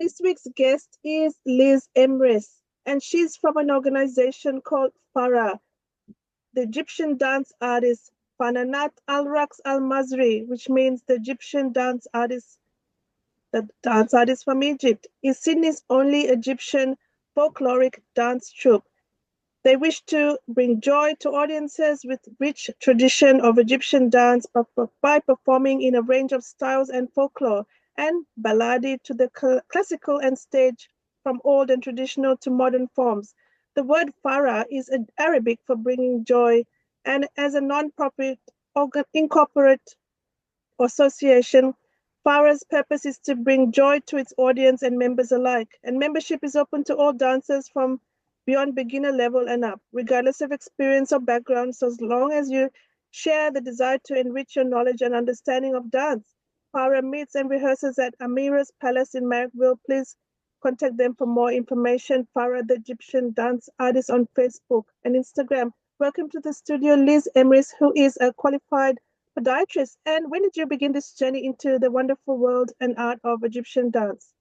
This week's guest is Liz Emrys, and she's from an organization called Farah, the Egyptian dance artist Fananat Al-Raqs Al-Mazri, which means the Egyptian dance artist from Egypt, is Sydney's only Egyptian folkloric dance troupe. They wish to bring joy to audiences with rich tradition of Egyptian dance by performing in a range of styles and folklore, and balladi to the classical and stage from old and traditional to modern forms. The word Farah is Arabic for bringing joy, and as a non-profit incorporate association, Farah's purpose is to bring joy to its audience and members alike. And membership is open to all dancers from beyond beginner level and up, regardless of experience or background, so as long as you share the desire to enrich your knowledge and understanding of dance. Farah meets and rehearses at Emrys Palace in Marrickville. Please contact them for more information. Farah, the Egyptian dance artist, on Facebook and Instagram. Welcome to the studio, Liz Emrys, who is a qualified podiatrist. And when did you begin this journey into the wonderful world and art of Egyptian dance?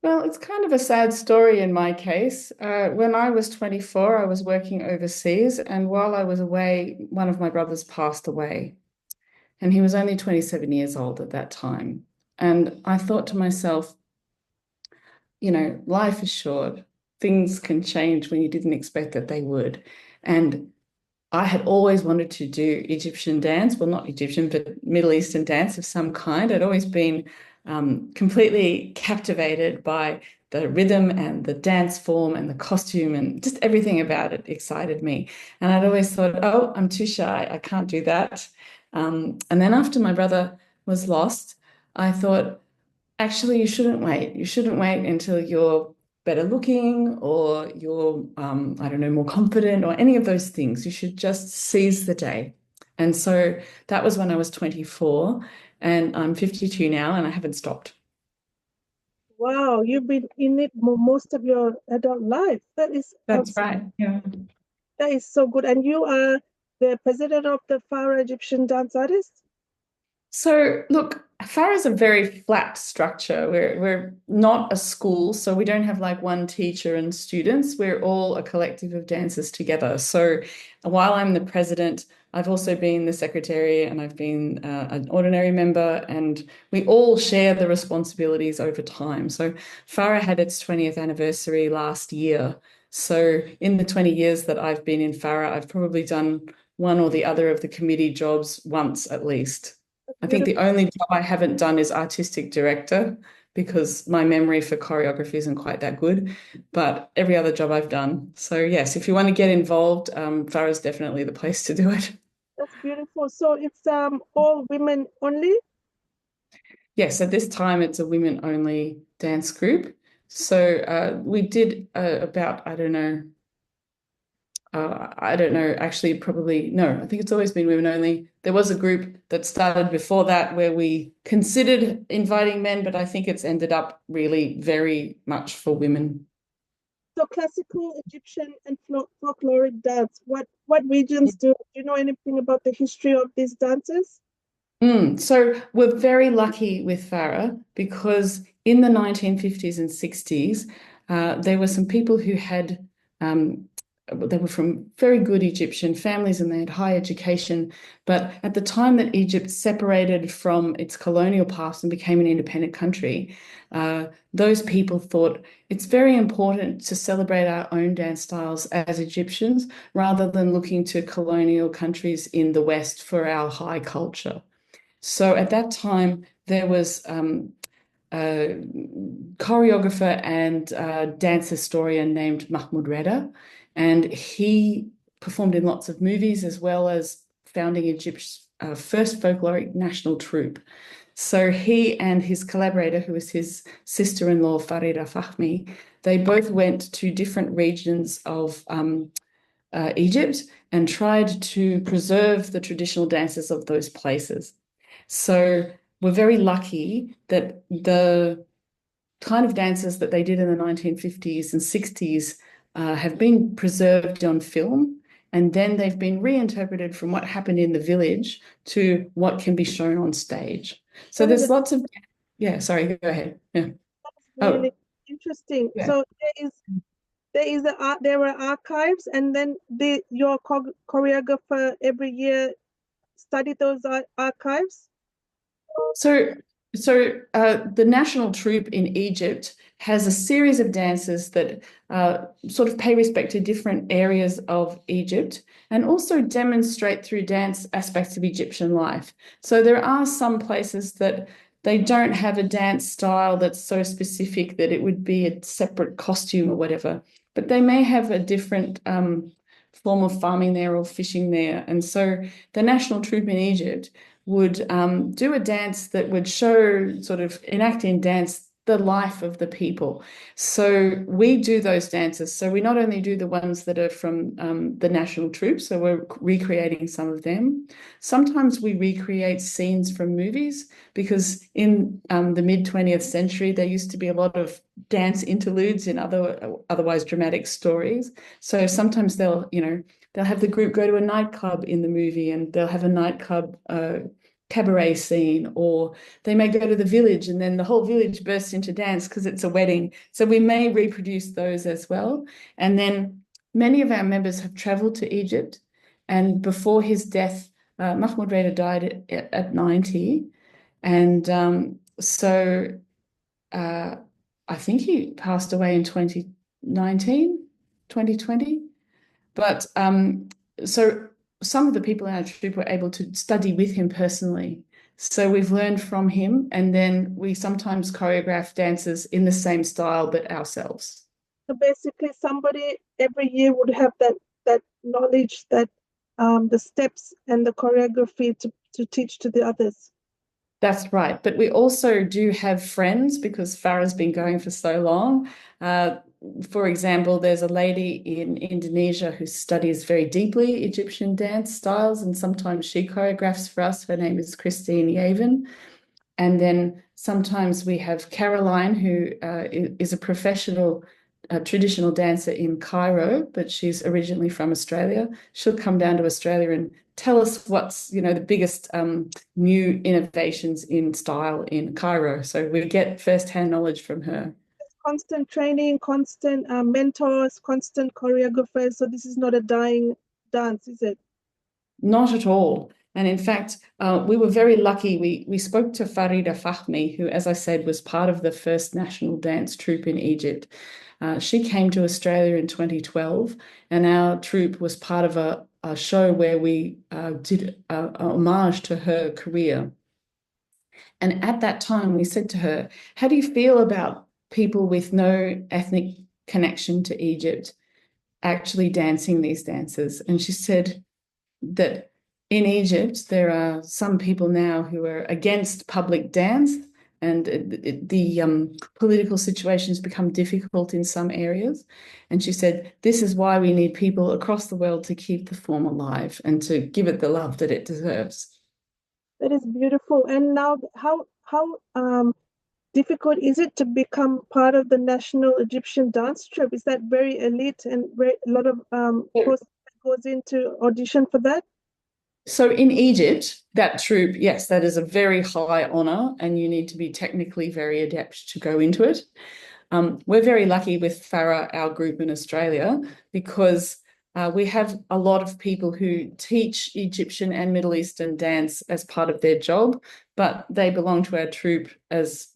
Well, it's kind of a sad story in my case. When I was 24, I was working overseas, and while I was away, one of my brothers passed away, and he was only 27 years old at that time. And I thought to myself, life is short. Things can change when you didn't expect that they would. And I had always wanted to do Egyptian dance, well, not Egyptian, but Middle Eastern dance of some kind. I'd always been completely captivated by the rhythm and the dance form and the costume and just everything about it excited me. And I'd always thought, oh, I'm too shy. I can't do that. And then after my brother was lost, I thought, actually, you shouldn't wait. You shouldn't wait until you're better looking or you're, I don't know, more confident or any of those things. You should just seize the day. And so that was when I was 24, and I'm 52 now, and I haven't stopped. Wow, you've been in it most of your adult life. That's right. Yeah. that is so good. And you are the president of the Farah Egyptian Dance Artists? So look, FAR is a very flat structure. We're not a school, so we don't have like one teacher and students. We're all a collective of dancers together. So while I'm the president, I've also been the secretary and I've been an ordinary member, and we all share the responsibilities over time. So FARA had its 20th anniversary last year. So in the 20 years that I've been in FARA, I've probably done one or the other of the committee jobs once at least. I think the Beautiful. only job I haven't done is artistic director because my memory for choreography isn't quite that good, but every other job I've done. So yes, if you want to get involved, Farah is definitely the place to do it. That's beautiful. So it's all women only? Yes, at this time it's a women only dance group. So we did about, I don't know, actually, probably, no, I think it's always been women only. There was a group that started before that where we considered inviting men, but I think it's ended up really very much for women. So classical Egyptian and folkloric dance. What regions do? Do you know anything about the history of these dances? So we're very lucky with Farah because in the 1950s and 60s, there were some people who had they were from very good Egyptian families and they had high education. But at the time that Egypt separated from its colonial past and became an independent country, those people thought it's very important to celebrate our own dance styles as Egyptians rather than looking to colonial countries in the West for our high culture. So at that time, there was a choreographer and dance historian named Mahmoud Reda, and he performed in lots of movies as well as founding Egypt's first folkloric national troupe. So he and his collaborator, who was his sister-in-law, Farida Fahmy, they both went to different regions of Egypt and tried to preserve the traditional dances of those places. So we're very lucky that the kind of dances that they did in the 1950s and 60s have been preserved on film, and then they've been reinterpreted from what happened in the village to what can be shown on stage. So That is there's lots of, yeah, sorry, go ahead. Yeah. Oh, really interesting. yeah. So there were archives, and then your choreographer every year study those archives. So, so the national troupe in Egypt has a series of dances that sort of pay respect to different areas of Egypt and also demonstrate through dance aspects of Egyptian life. So there are some places that they don't have a dance style that's so specific that it would be a separate costume or whatever, but they may have a different form of farming there or fishing there. And so the national troupe in Egypt would do a dance that would show, sort of enact in dance, the life of the people. So we do those dances. So we not only do the ones that are from the national troupe, so we're recreating some of them. Sometimes we recreate scenes from movies because in the mid 20th century, there used to be a lot of dance interludes in otherwise dramatic stories. So sometimes they'll have the group go to a nightclub in the movie and they'll have a nightclub cabaret scene, or they may go to the village and then the whole village bursts into dance because it's a wedding. So we may reproduce those as well. And then many of our members have traveled to Egypt. And before his death, Mahmoud Reda died at 90. And so I think he passed away in 2019, 2020. But so some of the people in our troop were able to study with him personally. So we've learned from him, and then we sometimes choreograph dances in the same style, but ourselves. So basically, somebody every year would have that knowledge, that the steps and the choreography to teach to the others. That's right. But we also do have friends because Farah's been going for so long. Uh, for example, there's a lady in Indonesia who studies very deeply Egyptian dance styles, and sometimes she choreographs for us. Her name is Christine Yavin. And then sometimes we have Caroline, who is a professional traditional dancer in Cairo, but she's originally from Australia. She'll come down to Australia and tell us what's, the biggest new innovations in style in Cairo. So we get firsthand knowledge from her. Constant training, constant mentors, constant choreographers. So this is not a dying dance, is it? Not at all. And in fact, we were very lucky. We spoke to Farida Fahmy, who, as I said, was part of the first national dance troupe in Egypt. She came to Australia in 2012, and our troupe was part of a show where we did a homage to her career. And at that time, we said to her, how do you feel about people with no ethnic connection to Egypt actually dancing these dances? And she said that in Egypt, there are some people now who are against public dance, and the political situations become difficult in some areas. And she said, this is why we need people across the world to keep the form alive and to give it the love that it deserves. That is beautiful. And now, how difficult is it to become part of the national Egyptian dance troupe? Is that very elite and a lot of process goes into audition for that? So in Egypt, that troupe, yes, that is a very high honor, and you need to be technically very adept to go into it. We're very lucky with Farah, our group in Australia, because we have a lot of people who teach Egyptian and Middle Eastern dance as part of their job, but they belong to our troupe as,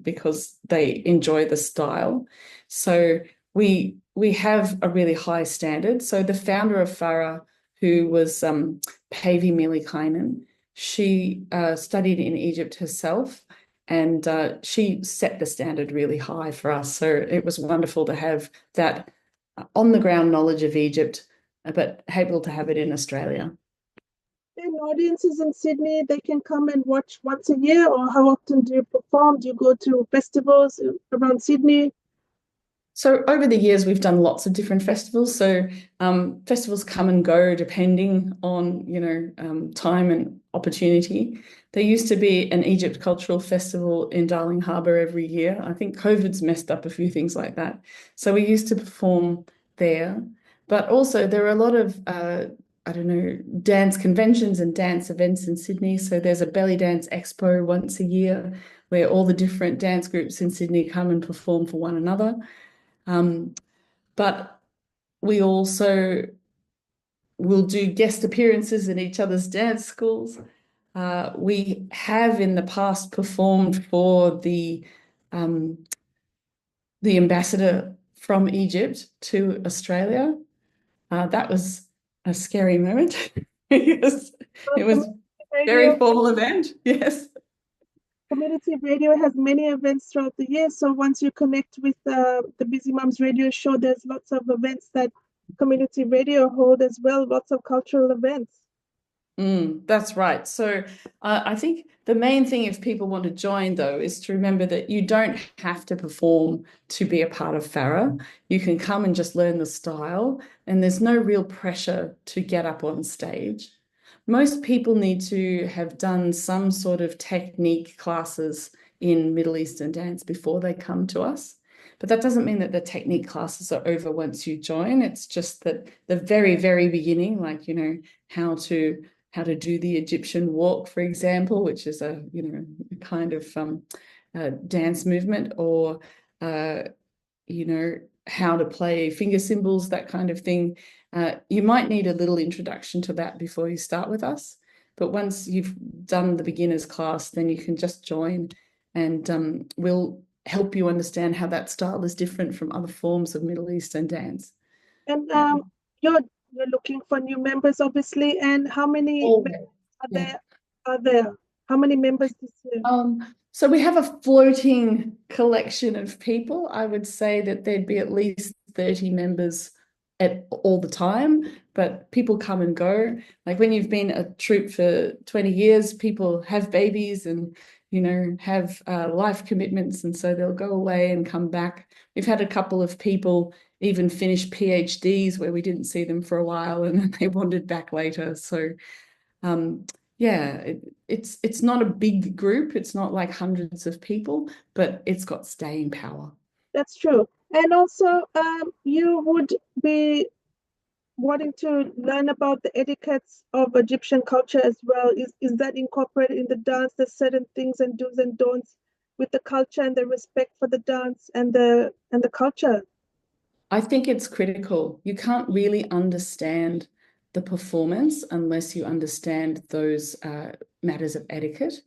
because they enjoy the style. So we have a really high standard. So the founder of Farah, who was Päivi Millikainen, she studied in Egypt herself, and she set the standard really high for us. So it was wonderful to have that on the ground knowledge of Egypt, but able to have it in Australia. And audiences in Sydney, they can come and watch once a year, or how often do you perform? Do you go to festivals around Sydney? So over the years, we've done lots of different festivals. So festivals come and go depending on, time and opportunity. There used to be an Egypt Cultural Festival in Darling Harbour every year. I think COVID's messed up a few things like that. So we used to perform there. But also there are a lot of, dance conventions and dance events in Sydney. So there's a belly dance expo once a year. where all the different dance groups in Sydney come and perform for one another. But we also will do guest appearances in each other's dance schools. We have in the past performed for the ambassador from Egypt to Australia. That was a scary moment because it was a very Radio, formal event. Yes. community radio has many events throughout the year. So once you connect with the Busy Moms radio show, there's lots of events that community radio hold as well, lots of cultural events. That's right. So I think the main thing if people want to join, though, is to remember that you don't have to perform to be a part of FARA. You can come and just learn the style, and there's no real pressure to get up on stage. Most people need to have done some sort of technique classes in Middle Eastern dance before they come to us. But that doesn't mean that the technique classes are over once you join. It's just that the very, very beginning, like, how to do the Egyptian walk, for example, which is a kind of dance movement, or how to play finger cymbals, that kind of thing. You might need a little introduction to that before you start with us. But once you've done the beginners class, then you can just join, and we'll help you understand how that style is different from other forms of Middle Eastern dance. And Yeah. you're looking for new members, obviously. And how many Always. members are Yeah. there? How many members this year? So we have a floating collection of people. I would say that there'd be at least 30 members at all the time, but people come and go. Like when you've been a troupe for 20 years, people have babies and, have life commitments, and so they'll go away and come back. We've had a couple of people even finish PhDs where we didn't see them for a while and then they wandered back later. So yeah, it's not a big group. It's not like hundreds of people, but it's got staying power. That's true. And also, you would be wanting to learn about the etiquettes of Egyptian culture as well. Is that incorporated in the dance? There's certain things and do's and don'ts with the culture and the respect for the dance and the culture. I think it's critical. You can't really understand the performance unless you understand those matters of etiquette,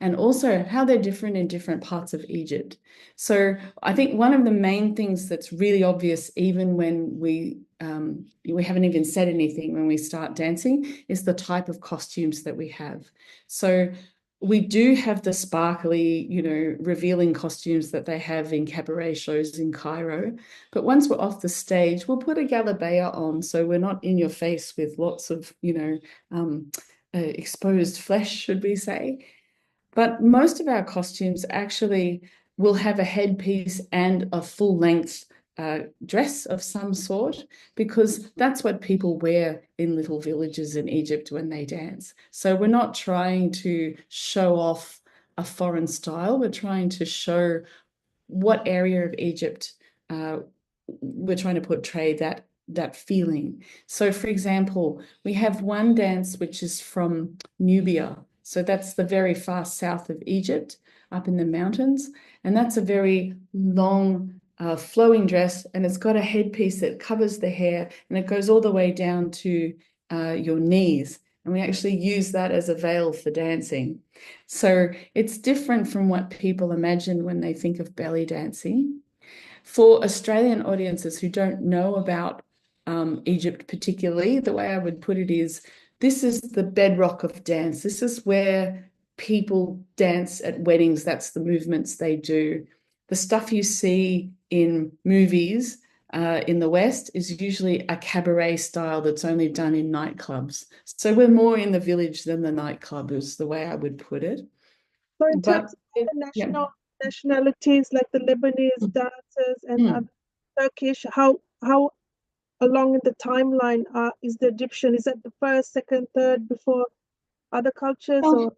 and also how they're different in different parts of Egypt. So I think one of the main things that's really obvious, even when we haven't even said anything when we start dancing, is the type of costumes that we have. So we do have the sparkly, revealing costumes that they have in cabaret shows in Cairo. But once we're off the stage, we'll put a galabeya on, so we're not in your face with lots of, exposed flesh, should we say. But most of our costumes actually will have a headpiece and a full-length dress of some sort, because that's what people wear in little villages in Egypt when they dance. So we're not trying to show off a foreign style. We're trying to show what area of Egypt we're trying to portray that feeling. So, for example, we have one dance which is from Nubia. So that's the very far south of Egypt, up in the mountains. And that's a very long, flowing dress, and it's got a headpiece that covers the hair, and it goes all the way down to your knees. And we actually use that as a veil for dancing. So it's different from what people imagine when they think of belly dancing. For Australian audiences who don't know about Egypt particularly, the way I would put it is, this is the bedrock of dance. This is where people dance at weddings. That's the movements they do. The stuff you see in movies in the West is usually a cabaret style that's only done in nightclubs. So we're more in the village than the nightclub, is the way I would put it. So in But terms of yeah. nationalities like the Lebanese dancers and Mm. other Turkish, how along in the timeline is the Egyptian? Is that the first, second, third before other cultures, Well, or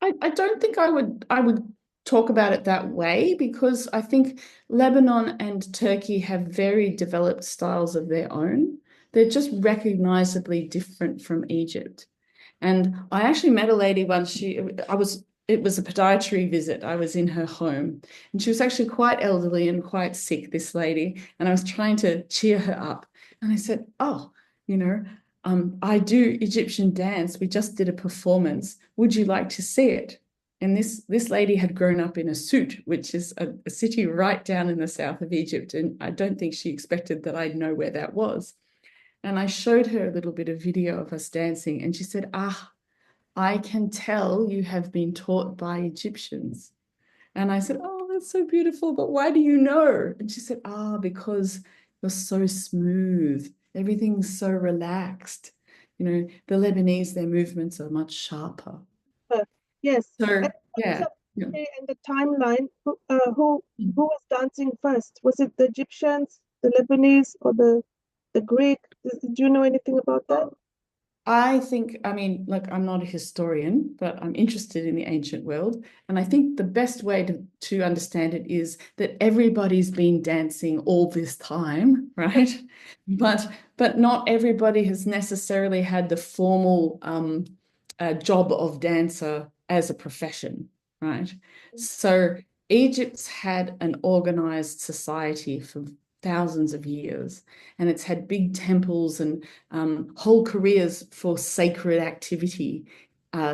I don't think I would talk about it that way, because I think Lebanon and Turkey have very developed styles of their own. They're just recognizably different from Egypt. And I actually met a lady once. I was it was a podiatry visit. I was in her home, and she was actually quite elderly and quite sick, this lady, and I was trying to cheer her up. And I said, oh, you know, I do Egyptian dance. We just did a performance. Would you like to see it? And this lady had grown up in Asut, which is a city right down in the south of Egypt. And I don't think she expected that I'd know where that was. And I showed her a little bit of video of us dancing, and she said, ah, I can tell you have been taught by Egyptians. And I said, oh, that's so beautiful, but why do you know? And she said, ah, because you're so smooth. Everything's so relaxed. You know, the Lebanese, their movements are much sharper. Uh, yes. So, And yeah. Yeah. in the timeline, who was dancing first? Was it the Egyptians, the Lebanese, or the Greek? Do you know anything about that? I think, I mean, look, I'm not a historian, but I'm interested in the ancient world. And I think the best way to understand it is that everybody's been dancing all this time, right? But not everybody has necessarily had the formal job of dancer as a profession, right? So Egypt's had an organized society for thousands of years, and it's had big temples and whole careers for sacred activity.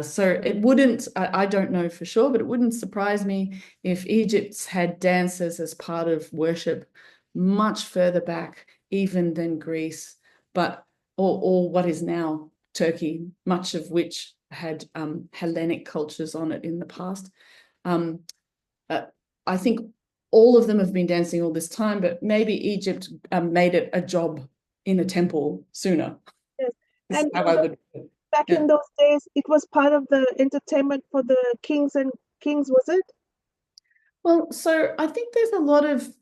So it wouldn't, I don't know for sure, but it wouldn't surprise me if Egypt's had dancers as part of worship much further back, even than Greece, but or what is now Turkey, much of which had Hellenic cultures on it in the past. Um, I think all of them have been dancing all this time, but maybe Egypt made it a job in a temple sooner. Yes. Is And how I would. back Yeah. in those days, it was part of the entertainment for the kings and kings, was it? Well, so I think there's a lot of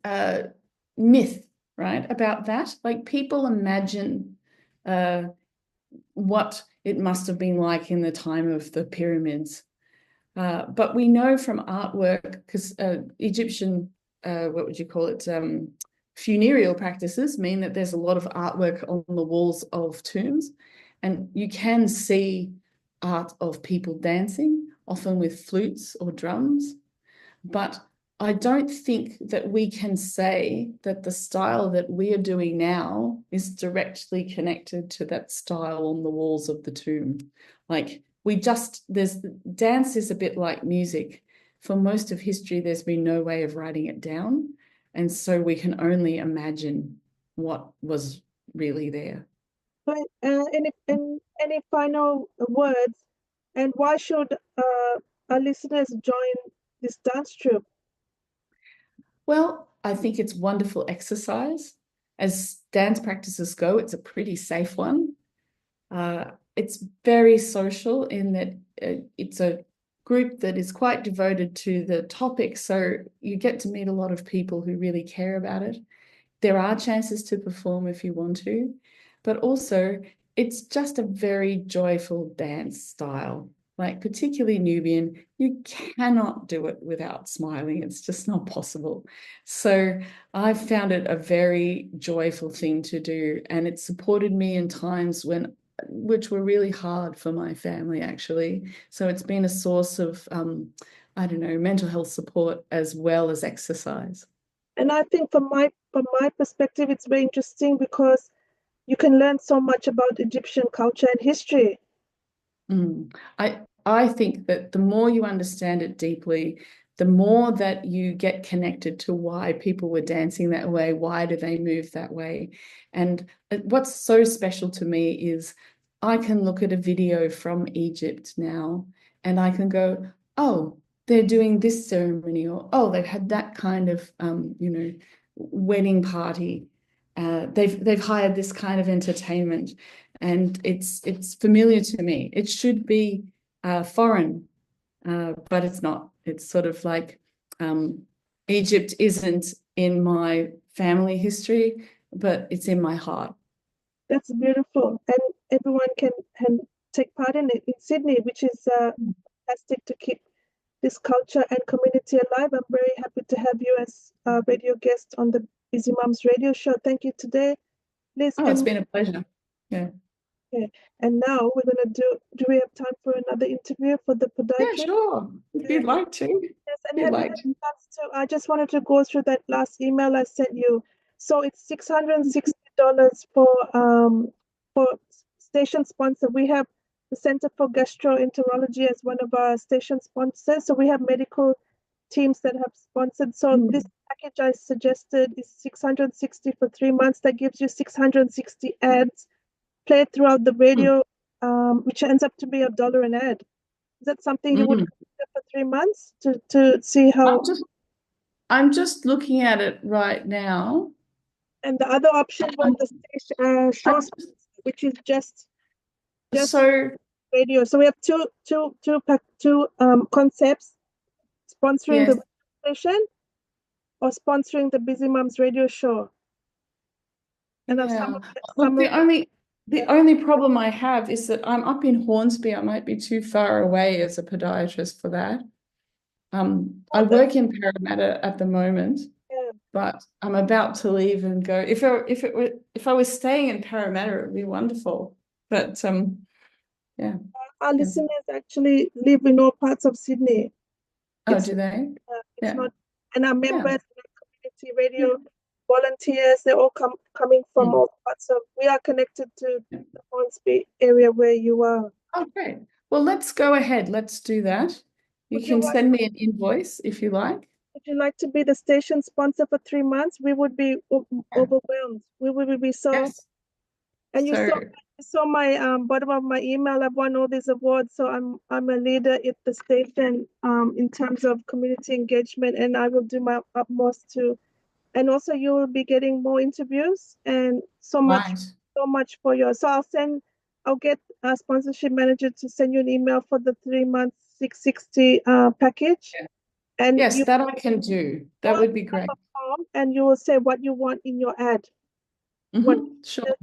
myth, right, about that. Like people imagine uh, what it must have been like in the time of the pyramids. But we know from artwork, because Egyptian, what would you call it, funereal practices mean that there's a lot of artwork on the walls of tombs, and you can see art of people dancing, often with flutes or drums. But I don't think that we can say that the style that we are doing now is directly connected to that style on the walls of the tomb. Like there's dance is a bit like music. For most of history, there's been no way of writing it down. And so we can only imagine what was really there. But, any final words? And why should our listeners join this dance troupe? Well, I think it's wonderful exercise. As dance practices go, it's a pretty safe one. It's very social in that it's a group that is quite devoted to the topic. So you get to meet a lot of people who really care about it. There are chances to perform if you want to, but also it's just a very joyful dance style. Like particularly Nubian, you cannot do it without smiling. It's just not possible. So I've found it a very joyful thing to do, and it supported me in times which were really hard for my family, actually. So it's been a source of, I don't know, mental health support as well as exercise. And I think from my perspective, it's very interesting because you can learn so much about Egyptian culture and history. Mm. I think that the more you understand it deeply, the more that you get connected to why people were dancing that way, why do they move that way? And what's so special to me is I can look at a video from Egypt now and I can go, oh, they're doing this ceremony, or oh, they've had that kind of wedding party. They've hired this kind of entertainment, and it's familiar to me. It should be foreign, but it's not. It's sort of like Egypt isn't in my family history, but it's in my heart. That's beautiful, and everyone can take part in it in Sydney, which is fantastic to keep this culture and community alive. I'm very happy to have you as a radio guest on the Busy Mums radio show. Thank you today, Liz. Oh, it's And been a pleasure. Yeah. Okay. And now we're gonna do we have time for another interview for the Yeah, podiatrist? sure. If Yeah. you'd like to. Yes, If and you'd have you like had to. a chance to? I just wanted to go through that last email I sent you. So it's $660 for station sponsor. We have the Center for Gastroenterology as one of our station sponsors. So we have medical teams that have sponsored. So this package I suggested is 660 for 3 months. That gives you 660 ads played throughout the radio, which ends up to be $1 an ad. Is that something you would Mm. consider for 3 months to see how? I'm just looking at it right now. And the other option was the show, I'm just, which is just so radio. So we have two concepts: sponsoring yes, the station or sponsoring the Busy Moms radio show. And I've yeah. Look, summarized. the only problem I have is that I'm up in Hornsby. I might be too far away as a podiatrist for that. I work in Parramatta at the moment, Yeah. but I'm about to leave and go. If I was staying in Parramatta, it would be wonderful. But yeah. Our Yes. listeners actually live in all parts of Sydney. Oh, It's do they? it's Yeah. not, and our Yeah. members, community radio volunteers, they're all coming from Mm. all parts of. We are connected to Yeah. the Hornsby area where you are. Oh, great. Well, let's go ahead. Let's do that. You Would you can want? send me an invoice if you like. Would you like to be the station sponsor for 3 months? We would be Yeah. overwhelmed. We would be so. Yes. And So, you saw my bottom of my email. I've won all these awards, so I'm a leader at the station in terms of community engagement, and I will do my utmost to. And also, you will be getting more interviews, and right. so much for your. So I'll get a sponsorship manager to send you an email for the 3 months 660 package, Yeah. and Yes, you that I can do. fill That out would be great. a form, and you will say what you want in your ad. What? Sure. So,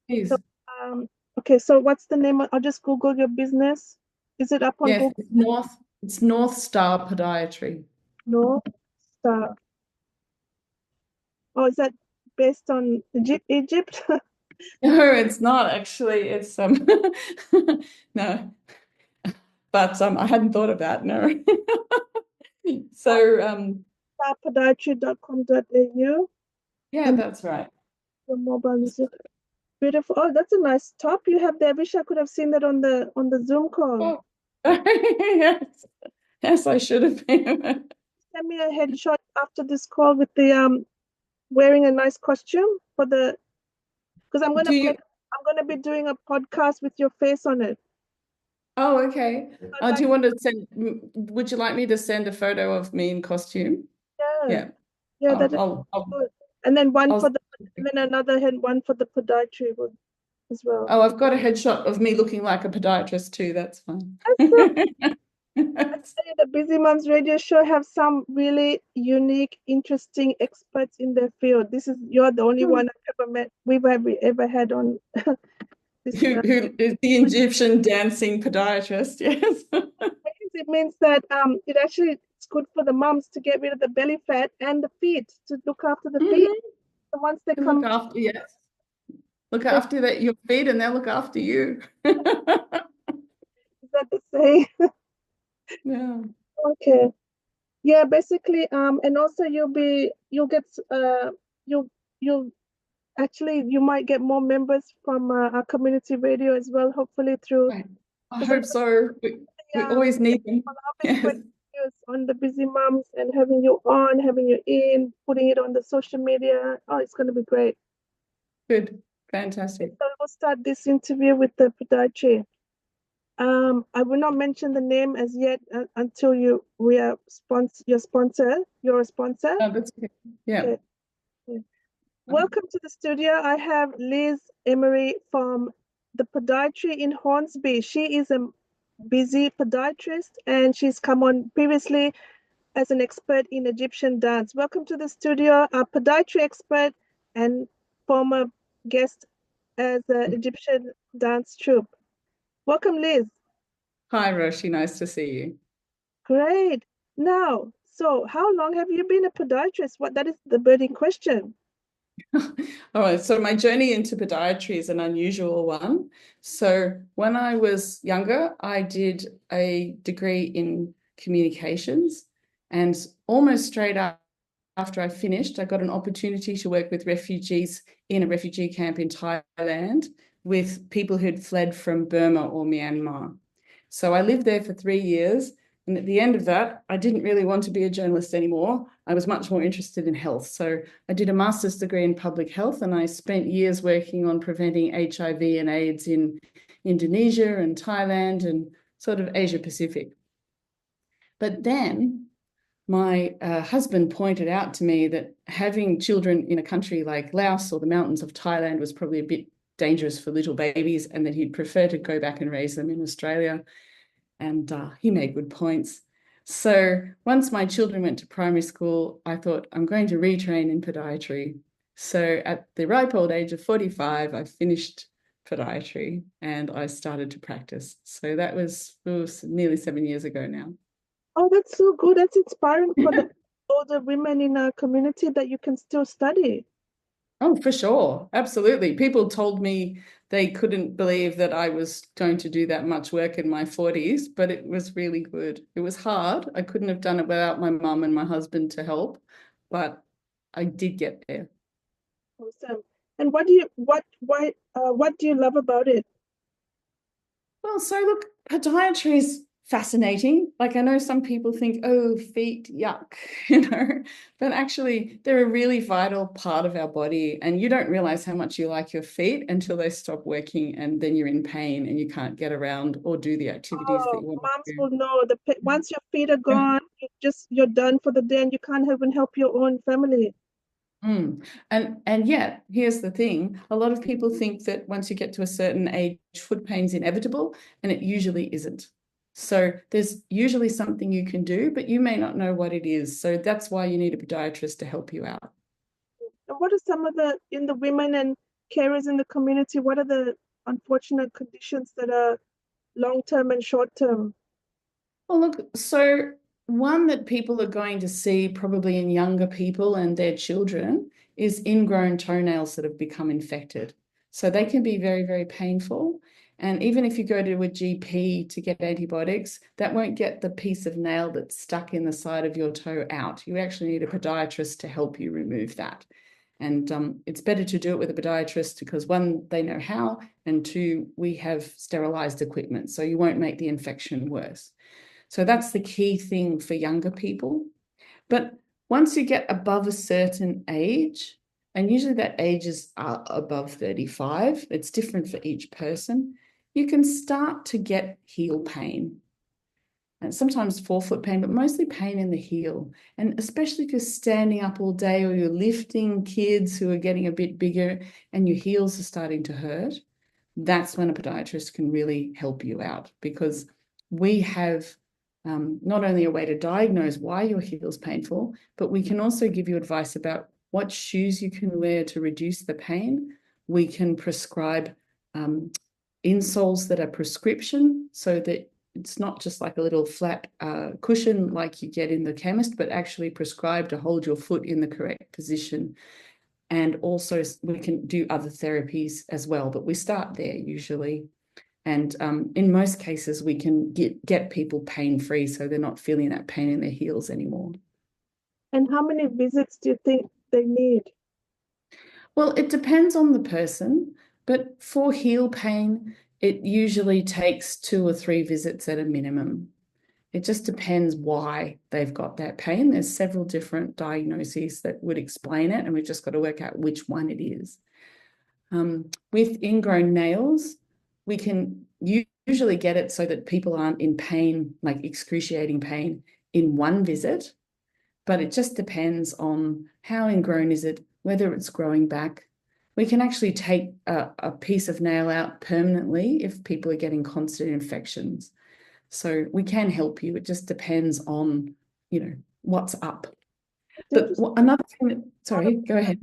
Please. um, okay, so what's the name? I'll just Google your business. Is it up on Yes, Google? It's North Star Podiatry. No. Star. Oh, is that based on Egypt? No, it's not actually. It's no. But I hadn't thought of that, no. So Starpodiatry.com.au. yeah, And that's right. your mobile is beautiful. Oh, that's a nice top you have there. I wish I could have seen that on the Zoom call. Oh. Yes. Yes, I should have been. Send me a headshot after this call with the wearing a nice costume for the because Do you I'm gonna be doing a podcast with your face on it. Oh, okay. I'd Do like you want to would you like me to send a photo of me in costume? yeah. Yeah. Yeah, that is I'll good. And then I'll and then another hand, one for the podiatry as well. Oh, I've got a headshot of me looking like a podiatrist too. That's fine. That's the Busy Moms Radio Show have some really unique, interesting experts in their field. You're the only one I've ever met. Ever had on this. Who is the Egyptian dancing podiatrist? Yes. It means that it's good for the moms to get rid of the belly fat and the feet to look after the feet. Mhm. So once they Look come, after, yes. Look after that your feet and they'll look after you. is that the saying? Yeah. Okay. Yeah, basically, and also you'll get you you actually you might get more members from our community radio as well, hopefully through Right. I because hope so. We always need them. I'll be Yes. spreading news on the Busy Moms and having you in, putting it on the social media. Oh, it's going to be great. Good. Fantastic. So we'll start this interview with the podiatry. I will not mention the name as yet until we are your sponsor. You're a sponsor. Oh, that's okay. Yeah. Okay. Yeah. Welcome to the studio. I have Liz Emery from the podiatry in Hornsby. She is a busy podiatrist and she's come on previously as an expert in Egyptian dance. Welcome to the studio, a podiatry expert and former guest as an Egyptian dance troupe. Welcome, Liz. Hi, Roshi. Nice to see you. Great. Now, so how long have you been a podiatrist? That is the burning question. All right, so my journey into podiatry is an unusual one. So when I was younger, I did a degree in communications, and almost straight after I finished, I got an opportunity to work with refugees in a refugee camp in Thailand with people who'd fled from Burma or Myanmar. So I lived there for 3 years. And at the end of that, I didn't really want to be a journalist anymore. I was much more interested in health. So I did a master's degree in public health, and I spent years working on preventing HIV and AIDS in Indonesia and Thailand and sort of Asia Pacific. But then my husband pointed out to me that having children in a country like Laos or the mountains of Thailand was probably a bit dangerous for little babies, and that he'd prefer to go back and raise them in Australia. And he made good points. So once my children went to primary school, I thought, I'm going to retrain in podiatry. So at the ripe old age of 45, I finished podiatry and I started to practice. So that was nearly 7 years ago now. Oh, that's so good. That's inspiring for the older women in our community that you can still study. Oh, for sure. Absolutely. People told me they couldn't believe that I was going to do that much work in my 40s, but it was really good. It was hard. I couldn't have done it without my mum and my husband to help, but I did get there. Awesome. And what do you love about it? Well, so look, podiatry is fascinating. Like I know some people think, oh, feet, yuck, but actually they're a really vital part of our body. And you don't realize how much you like your feet until they stop working and then you're in pain and you can't get around or do the activities that Oh, you want moms to will know once your feet are do. gone, you're done for the day and you can't even help your own family. Mm. And yet, here's the thing. A lot of people think that once you get to a certain age, foot pain's inevitable, and it usually isn't. So there's usually something you can do, but you may not know what it is. So that's why you need a podiatrist to help you out. And what are some of in the women and carers in the community, what are the unfortunate conditions that are long term and short term? Well, look, so one that people are going to see probably in younger people and their children is ingrown toenails that have become infected. So they can be very, very painful. And even if you go to a GP to get antibiotics, that won't get the piece of nail that's stuck in the side of your toe out. You actually need a podiatrist to help you remove that. And it's better to do it with a podiatrist because one, they know how, and two, we have sterilized equipment, so you won't make the infection worse. So that's the key thing for younger people. But once you get above a certain age, and usually that age is above 35, it's different for each person, you can start to get heel pain. And sometimes forefoot pain, but mostly pain in the heel. And especially if you're standing up all day or you're lifting kids who are getting a bit bigger and your heels are starting to hurt, that's when a podiatrist can really help you out because we have not only a way to diagnose why your heel's painful, but we can also give you advice about what shoes you can wear to reduce the pain. We can prescribe insoles that are prescription so that it's not just like a little flat cushion like you get in the chemist, but actually prescribed to hold your foot in the correct position. And also we can do other therapies as well, but we start there usually. And in most cases, we can get people pain-free so they're not feeling that pain in their heels anymore. And how many visits do you think they need? Well, it depends on the person, but for heel pain, it usually takes 2 or 3 visits at a minimum. It just depends why they've got that pain. There's several different diagnoses that would explain it, and we've just got to work out which one it is. With ingrown nails, we can usually get it so that people aren't in pain, like excruciating pain, in one visit, but it just depends on how ingrown is it, whether it's growing back. We can actually take a piece of nail out permanently if people are getting constant infections. So we can help you. It just depends on, what's up. It's But interesting. another thing Thought of- sorry, go ahead.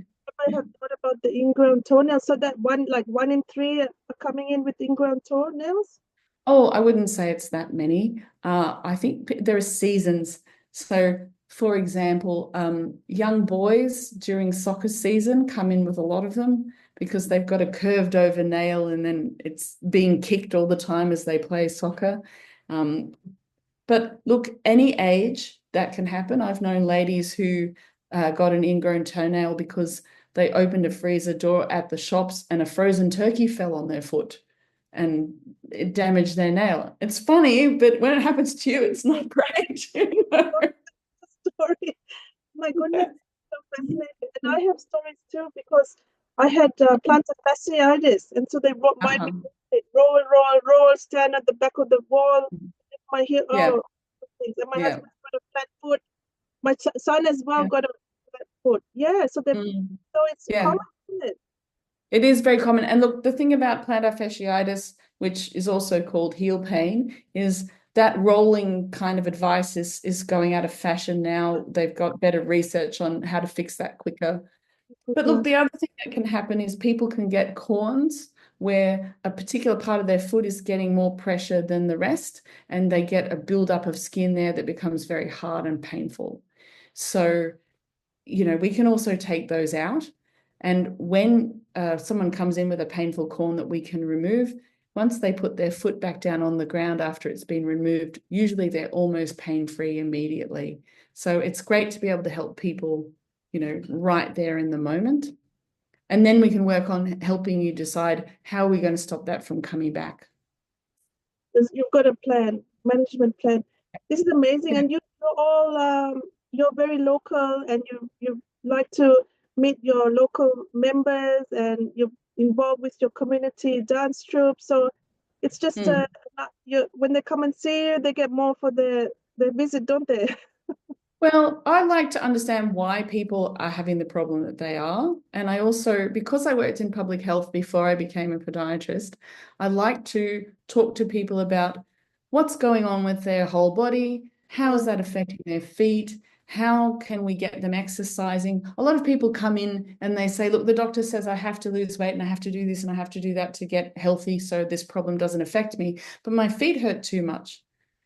I have thought about the ingrown toenails. So that one in three are coming in with ingrown toenails? Oh, I wouldn't say it's that many. I think there are seasons. So for example, young boys during soccer season come in with a lot of them because they've got a curved over nail and then it's being kicked all the time as they play soccer. Um, but look, any age that can happen. I've known ladies who got an ingrown toenail because they opened a freezer door at the shops and a frozen turkey fell on their foot and it damaged their nail. It's funny, but when it happens to you, it's not great. Story. My goodness, so fascinating. And I have stories too because I had plantar fasciitis, and so they made me Uh-huh. roll, stand at the back of the wall, my heel, Yeah, oh, things. And my yeah, husband's got a flat foot. My son as well yeah. got a flat foot. Yeah, so Mm, so it's yeah. common, isn't it? It is very common. And look, the thing about plantar fasciitis, which is also called heel pain, is that rolling kind of advice is going out of fashion now. They've got better research on how to fix that quicker. But look, Mhm. the other thing that can happen is people can get corns where a particular part of their foot is getting more pressure than the rest, and they get a buildup of skin there that becomes very hard and painful. So we can also take those out. And when someone comes in with a painful corn that we can remove, once they put their foot back down on the ground after it's been removed, usually they're almost pain-free immediately. So it's great to be able to help people, right there in the moment. And then we can work on helping you decide how we're going to stop that from coming back. You've got a plan, management plan. This is amazing, Yeah. and you're all you're very local, and you like to meet your local members, and you're involved with your community dance troupe. So it's just Mm. you when they come and see you, they get more for the visit, don't they? Well, I like to understand why people are having the problem that they are. And I also, because I worked in public health before I became a podiatrist, I like to talk to people about what's going on with their whole body, how is that affecting their feet, how can we get them exercising. A lot of people come in and they say, look, the doctor says I have to lose weight and I have to do this and I have to do that to get healthy so this problem doesn't affect me, but my feet hurt too much.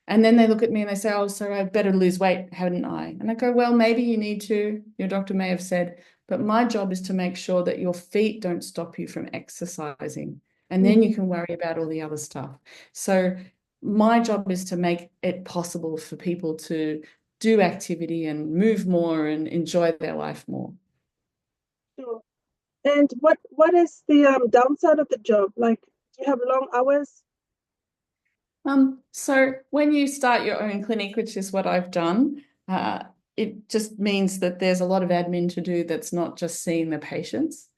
And then they look at me and they say, oh, so I better lose weight, hadn't I? And I go, well, maybe you need to. Your doctor may have said, but my job is to make sure that your feet don't stop you from exercising. And then you can worry about all the other stuff. So my job is to make it possible for people to do activity and move more and enjoy their life more. Sure. And what is the downside of the job? Like, do you have long hours? So when you start your own clinic, which is what I've done, it just means that there's a lot of admin to do that's not just seeing the patients.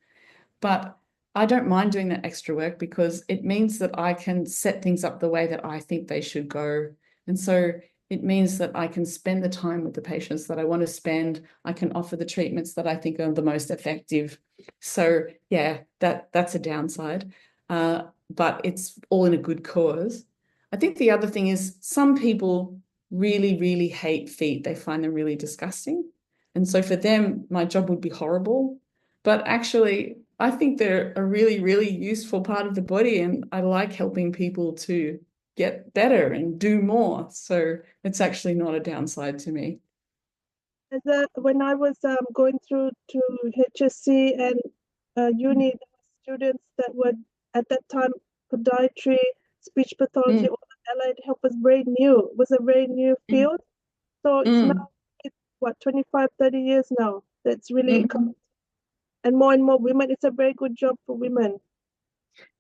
But I don't mind doing that extra work because it means that I can set things up the way that I think they should go. And so it means that I can spend the time with the patients that I want to spend. I can offer the treatments that I think are the most effective. So yeah, that's a downside. But it's all in a good cause. I think the other thing is some people really, really hate feet. They find them really disgusting. And so for them, my job would be horrible. But actually, I think they're a really, really useful part of the body, and I like helping people to get better and do more. So it's actually not a downside to me. When I was going through to HSC and uni, there were students that were at that time podiatry, speech pathology, Mm, all the allied health was very new. It was a very new mm, field. So mm, it's what, 25, 30 years now. That's really, mm. and more women. It's a very good job for women.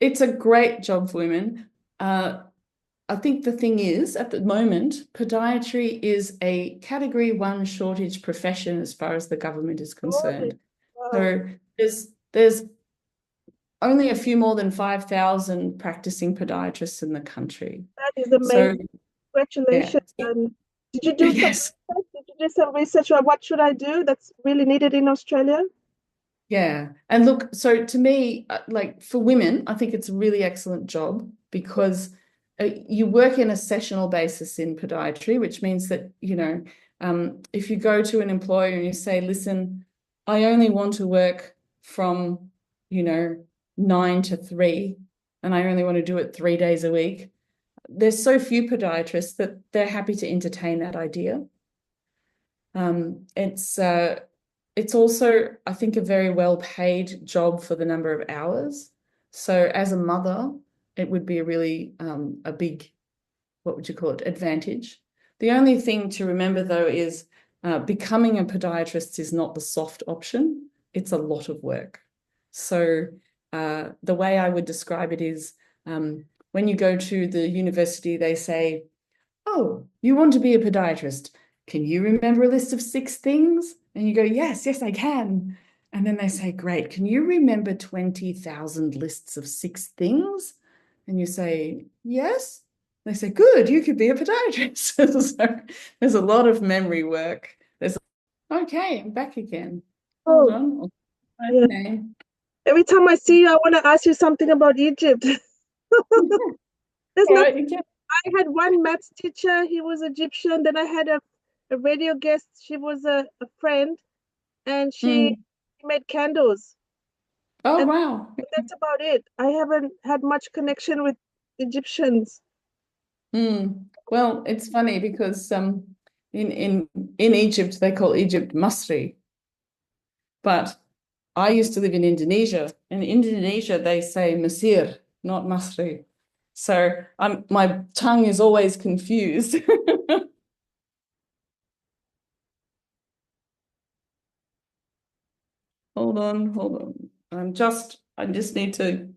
It's a great job for women. Uh, I think the thing is, at the moment, podiatry is a category one shortage profession as far as the government is Sorry. concerned. Wow, So there's only a few more than 5,000 practicing podiatrists in the country. that is So amazing. yeah, Congratulations. And did you do some yes, research? Did you do some research on what should I do that's really needed in Australia? yeah. And look, so to me, like for women, I think it's a really excellent job because you work in a sessional basis in podiatry, which means that, if you go to an employer and you say, listen, I only want to work from, you know, 9 to 3, and I only want to do it 3 days a week, there's so few podiatrists that they're happy to entertain that idea. It's also, I think, a very well-paid job for the number of hours. So as a mother, it would be a really a big, what would you call it, advantage. The only thing to remember, though, is becoming a podiatrist is not the soft option. It's a lot of work. So the way I would describe it is when you go to the university, they say, oh, you want to be a podiatrist. Can you remember a list of 6 things? And you go, yes, yes, I can. And then they say, great, can you remember 20,000 lists of 6 things? And you say, yes. They say, good, you could be a podiatrist. So there's a lot of memory work. Okay, I'm back again. Hold Oh, on. yeah. Okay. Every time I see you, I want to ask you something about Egypt. There's All not. right, okay. I had one maths teacher. He was Egyptian. Then I had a radio guest. She was a friend, and she Mm. made candles. Oh, And wow. that's about it. I haven't had much connection with Egyptians. Well, it's funny because in in Egypt they call Egypt Masri, but I used to live in Indonesia. In Indonesia they say Mesir, not Masri. So my tongue is always confused. Hold on. I just need to.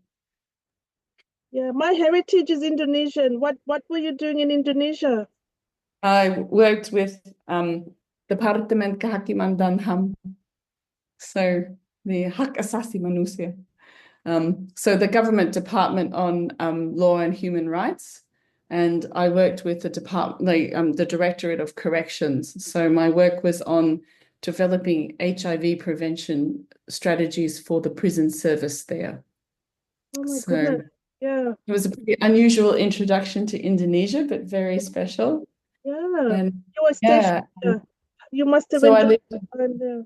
Yeah, my heritage is Indonesian. What were you doing in Indonesia? I worked with Departemen Kehakiman dan HAM, so the Hak Asasi Manusia. So the government department on law and human rights, and I worked with the Directorate of Corrections. So my work was on developing HIV prevention strategies for the prison service there. Oh my So goodness. Yeah, it was a pretty unusual introduction to Indonesia, but very special. yeah. And You were stationed yeah, there. You must have so I enjoyed lived. your time there.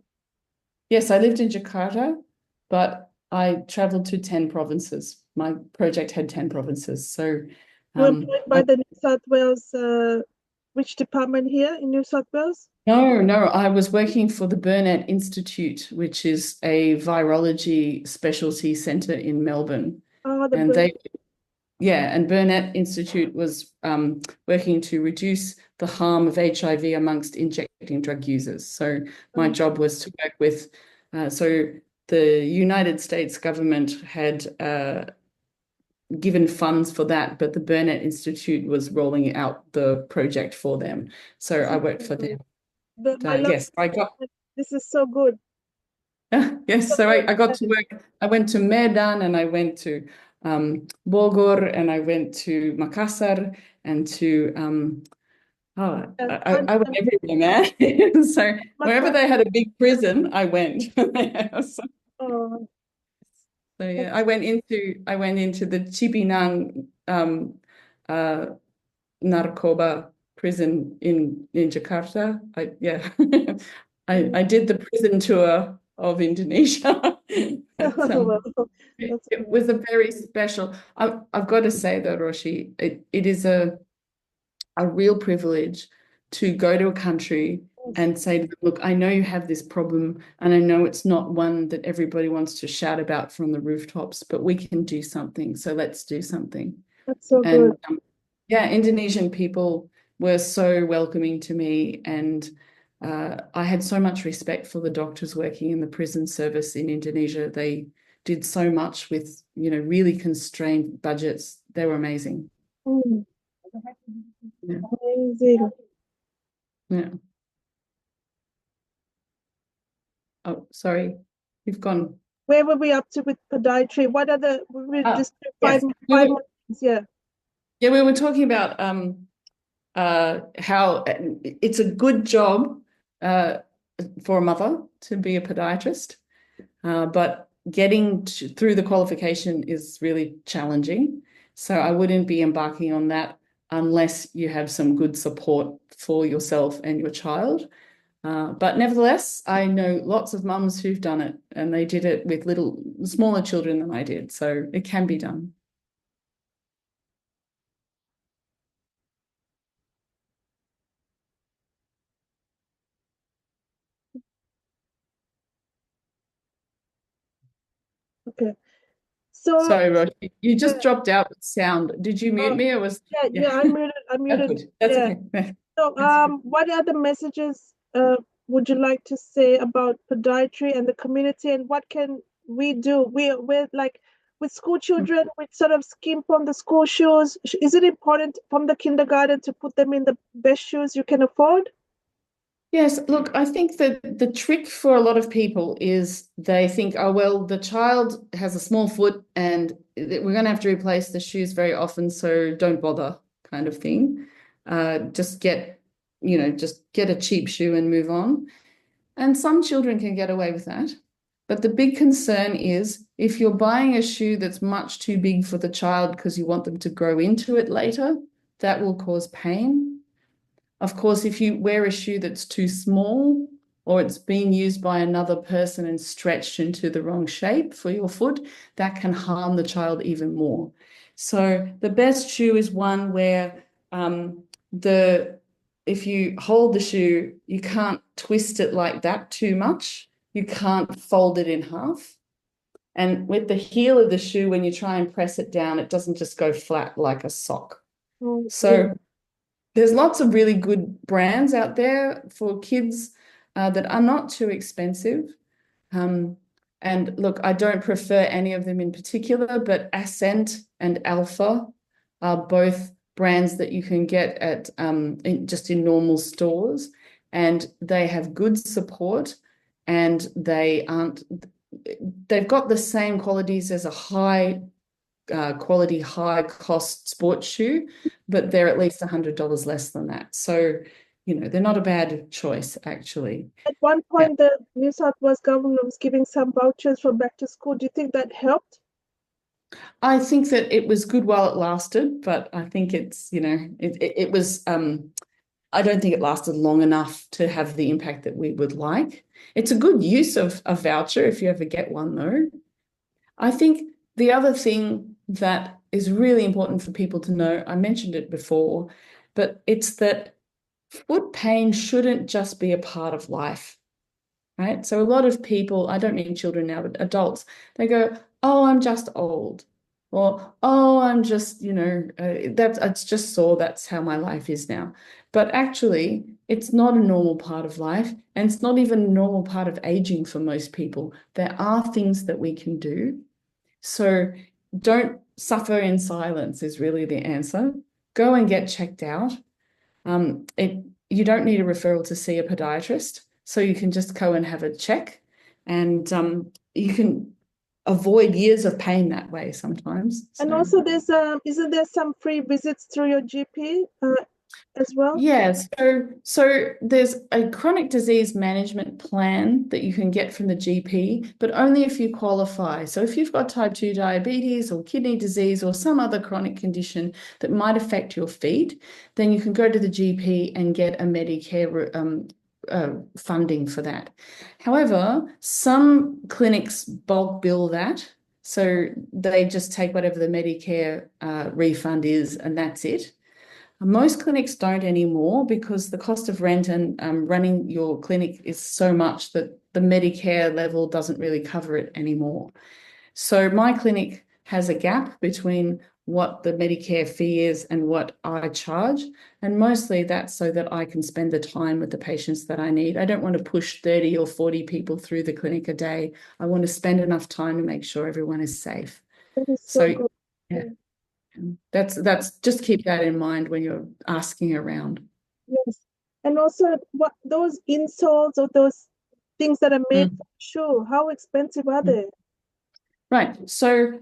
Yes, I lived in Jakarta, but I traveled to 10 provinces. My project had 10 provinces. So You were employed by I, the New South Wales, which department here in New South Wales? no, I was working for the Burnett Institute, which is a virology specialty center in Melbourne. Oh, the And bird. and Burnett Institute was working to reduce the harm of HIV amongst injecting drug users. So my job was to work with, so the United States government had given funds for that, but the Burnett Institute was rolling out the project for them. So This I is worked so for good. them. I love Yes, I got. this is so good. Yes, So so good. I got to work. I went to Medan and I went to Bogor and I went to Makassar and to And, I went everywhere, man. So wherever Makassar. they had a big prison, I went. So, Oh, yeah, that's I went into the Cipinang uh, Narkoba prison in Jakarta. I did the prison tour of Indonesia. But, well, that's it good. was a very special. I've got to say though, Roshi, it is a real privilege to go to a country Yes, and say to them, look, I know you have this problem, and I know it's not one that everybody wants to shout about from the rooftops, but we can do something. So let's do something. that's so good. And yeah, Indonesian people were so welcoming to me, and I had so much respect for the doctors working in the prison service in Indonesia. They did so much with, really constrained budgets. They were amazing. Mm, Yeah. amazing. Yeah. Oh, sorry. You've gone. Where were we up to with podiatry? What are the we Ah, just yes. five more things? Yeah. Yeah, we were talking about how it's a good job uh, for a mother to be a podiatrist, but through the qualification is really challenging. So I wouldn't be embarking on that unless you have some good support for yourself and your child. But nevertheless, I know lots of mums who've done it, and they did it with smaller children than I did. So it can be done. Okay. So, Sorry, Roger, you yeah, just dropped out with sound. Did you mute uh, me or was, yeah, yeah. I'm muted. I'm Oh, muted. good. That's Yeah. okay. So, That's okay. what other messages would you like to say about podiatry and the community, and what can we do? We're like with school children, we sort of skimp on the school shoes. Is it important from the kindergarten to put them in the best shoes you can afford? Yes, look, I think that the trick for a lot of people is they think, oh, well, the child has a small foot and we're going to have to replace the shoes very often, so don't bother, kind of thing. Just get, just get a cheap shoe and move on. And some children can get away with that. But the big concern is if you're buying a shoe that's much too big for the child because you want them to grow into it later, that will cause pain. Of course, if you wear a shoe that's too small or it's being used by another person and stretched into the wrong shape for your foot, that can harm the child even more. So the best shoe is one where the if you hold the shoe, you can't twist it like that too much. You can't fold it in half. And with the heel of the shoe, when you try and press it down, it doesn't just go flat like a sock. Oh, yeah. So there's lots of really good brands out there for kids that are not too expensive. Um, and look, I don't prefer any of them in particular, but Ascent and Alpha are both brands that you can get at just in normal stores, and they have good support, and they've got the same qualities as a high quality, high cost sports shoe, but they're at least $100 less than that. So, they're not a bad choice, actually. At one Yeah. point, the New South Wales government was giving some vouchers for back to school. Do you think that helped? I think that it was good while it lasted, but I think it was, I don't think it lasted long enough to have the impact that we would like. It's a good use of a voucher if you ever get one, though. I think the other thing that is really important for people to know, I mentioned it before, but it's that foot pain shouldn't just be a part of life, right? So a lot of people, I don't mean children now, but adults, they go, "Oh, I'm just old," or "Oh, I'm just, that's it's just sore. That's how my life is now." But actually, it's not a normal part of life, and it's not even a normal part of aging for most people. There are things that we can do. So don't suffer in silence is really the answer. Go and get checked out. You don't need a referral to see a podiatrist, so you can just go and have a check, and you can avoid years of pain that way sometimes. And So also, there's isn't there some free visits through your GP as well? yeah, so there's a chronic disease management plan that you can get from the GP, but only if you qualify. So if you've got type 2 diabetes or kidney disease or some other chronic condition that might affect your feet, then you can go to the GP and get a Medicare funding for that. However, some clinics bulk bill that. So they just take whatever the Medicare refund is, and that's it. Most clinics don't anymore because the cost of rent and running your clinic is so much that the Medicare level doesn't really cover it anymore. So my clinic has a gap between what the Medicare fee is and what I charge. And mostly that's so that I can spend the time with the patients that I need. I don't want to push 30 or 40 people through the clinic a day. I want to spend enough time to make sure everyone is safe. That is so So good. yeah, Yeah. that's just keep that in mind when you're asking around. Yes. And also, what those insoles or those things that are made Mm, for shoe, how expensive are mm. they? Right. So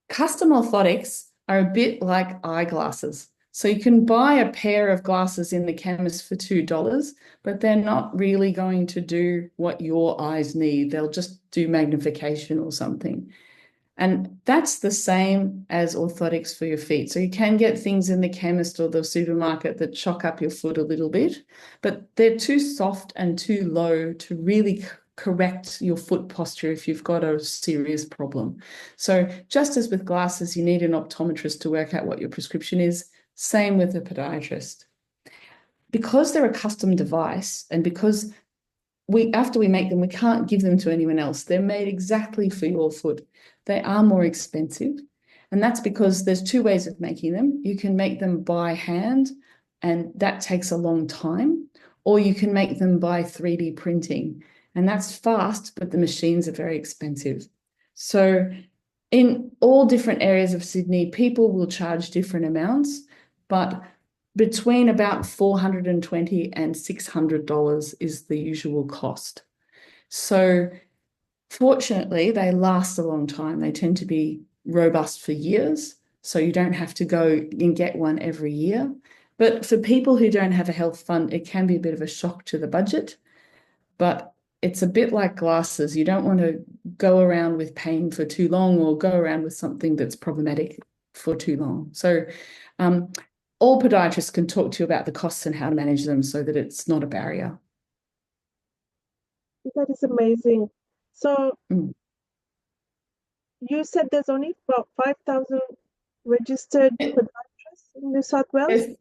custom orthotics are a bit like eyeglasses. So you can buy a pair of glasses in the chemist for $2, but they're not really going to do what your eyes need. They'll just do magnification or something. And that's the same as orthotics for your feet. So you can get things in the chemist or the supermarket that chock up your foot a little bit, but they're too soft and too low to really correct your foot posture if you've got a serious problem. So just as with glasses, you need an optometrist to work out what your prescription is, same with a podiatrist. Because they're a custom device and because after we make them, we can't give them to anyone else. They're made exactly for your foot. They are more expensive. And that's because there's two ways of making them. You can make them by hand, and that takes a long time, or you can make them by 3D printing. And that's fast, but the machines are very expensive. So in all different areas of Sydney, people will charge different amounts, but between about $420 and $600 is the usual cost. So fortunately, they last a long time. They tend to be robust for years, so you don't have to go and get one every year. But for people who don't have a health fund, it can be a bit of a shock to the budget. But it's a bit like glasses. You don't want to go around with pain for too long or go around with something that's problematic for too long. So all podiatrists can talk to you about the costs and how to manage them so that it's not a barrier. That is amazing. So you said there's only about 5,000 registered podiatrists in New South Wales?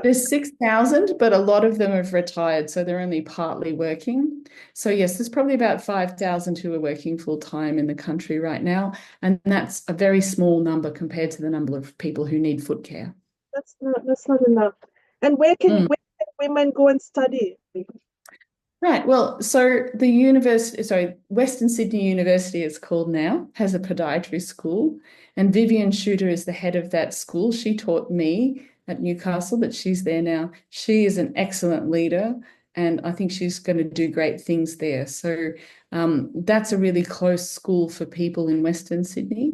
There's 6,000, but a lot of them have retired, so they're only partly working. So yes, there's probably about 5,000 who are working full time in the country right now, and that's a very small number compared to the number of people who need foot care. That's not enough. And where can women go and study? Right. Well, so the university, sorry, Western Sydney University, it's called now, has a podiatry school, and Vivian Shooter is the head of that school. She taught me at Newcastle, but she's there now. She is an excellent leader, and I think she's going to do great things there. So that's a really close school for people in Western Sydney.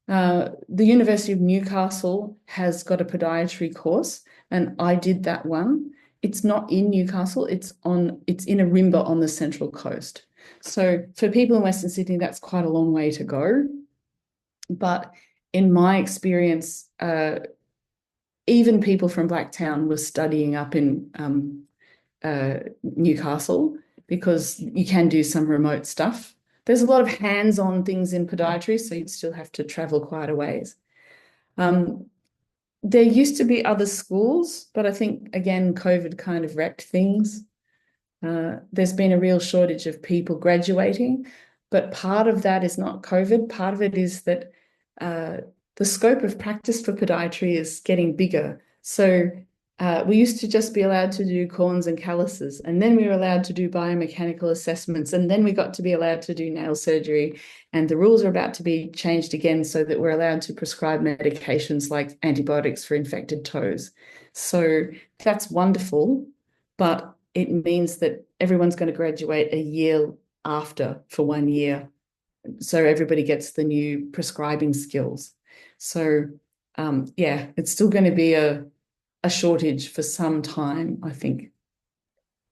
The University of Newcastle has got a podiatry course, and I did that one. It's not in Newcastle, it's in Arimba on the Central Coast. So for people in Western Sydney, that's quite a long way to go. But in my experience, even people from Blacktown were studying up in Newcastle because you can do some remote stuff. There's a lot of hands-on things in podiatry, so you'd still have to travel quite a ways. There used to be other schools, but I think, again, COVID kind of wrecked things. There's been a real shortage of people graduating, but part of that is not COVID. Part of it is that the scope of practice for podiatry is getting bigger. So we used to just be allowed to do corns and calluses, and then we were allowed to do biomechanical assessments, and then we got to be allowed to do nail surgery. And the rules are about to be changed again so that we're allowed to prescribe medications like antibiotics for infected toes. So that's wonderful, but it means that everyone's going to graduate a year after for 1 year. So everybody gets the new prescribing skills. So yeah, it's still going to be a shortage for some time, I think.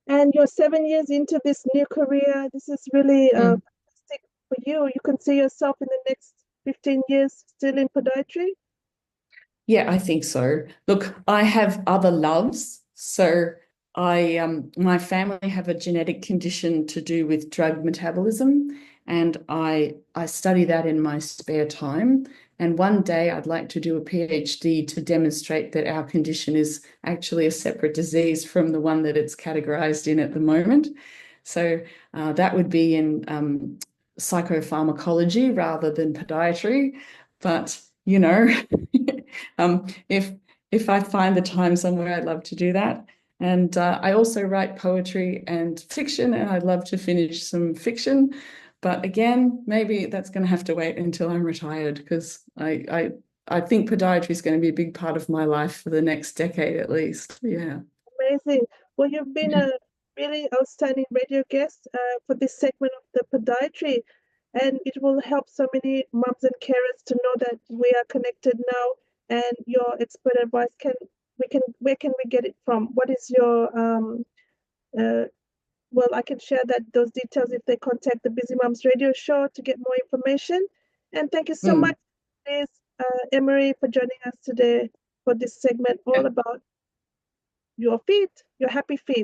And you're 7 years into this new career. This is really fantastic for you. You can see yourself in the next 15 years still in podiatry? Yeah, I think so. Look, I have other loves. So my family have a genetic condition to do with drug metabolism, and I study that in my spare time. And one day I'd like to do a PhD to demonstrate that our condition is actually a separate disease from the one that it's categorized in at the moment. So that would be in psychopharmacology rather than podiatry. But, you know, if I find the time somewhere, I'd love to do that. And I also write poetry and fiction, and I'd love to finish some fiction. But again, maybe that's going to have to wait until I'm retired, because I think podiatry is going to be a big part of my life for the next decade at least. Yeah. Amazing. Well, you've been a really outstanding radio guest for this segment of the podiatry, and it will help so many moms and carers to know that we are connected now, and your expert advice where can we get it from? What is your well, I can share those details if they contact the Busy Moms Radio Show to get more information. And thank you so much, Liz, Emery, for joining us today for this segment all about your feet, your happy feet.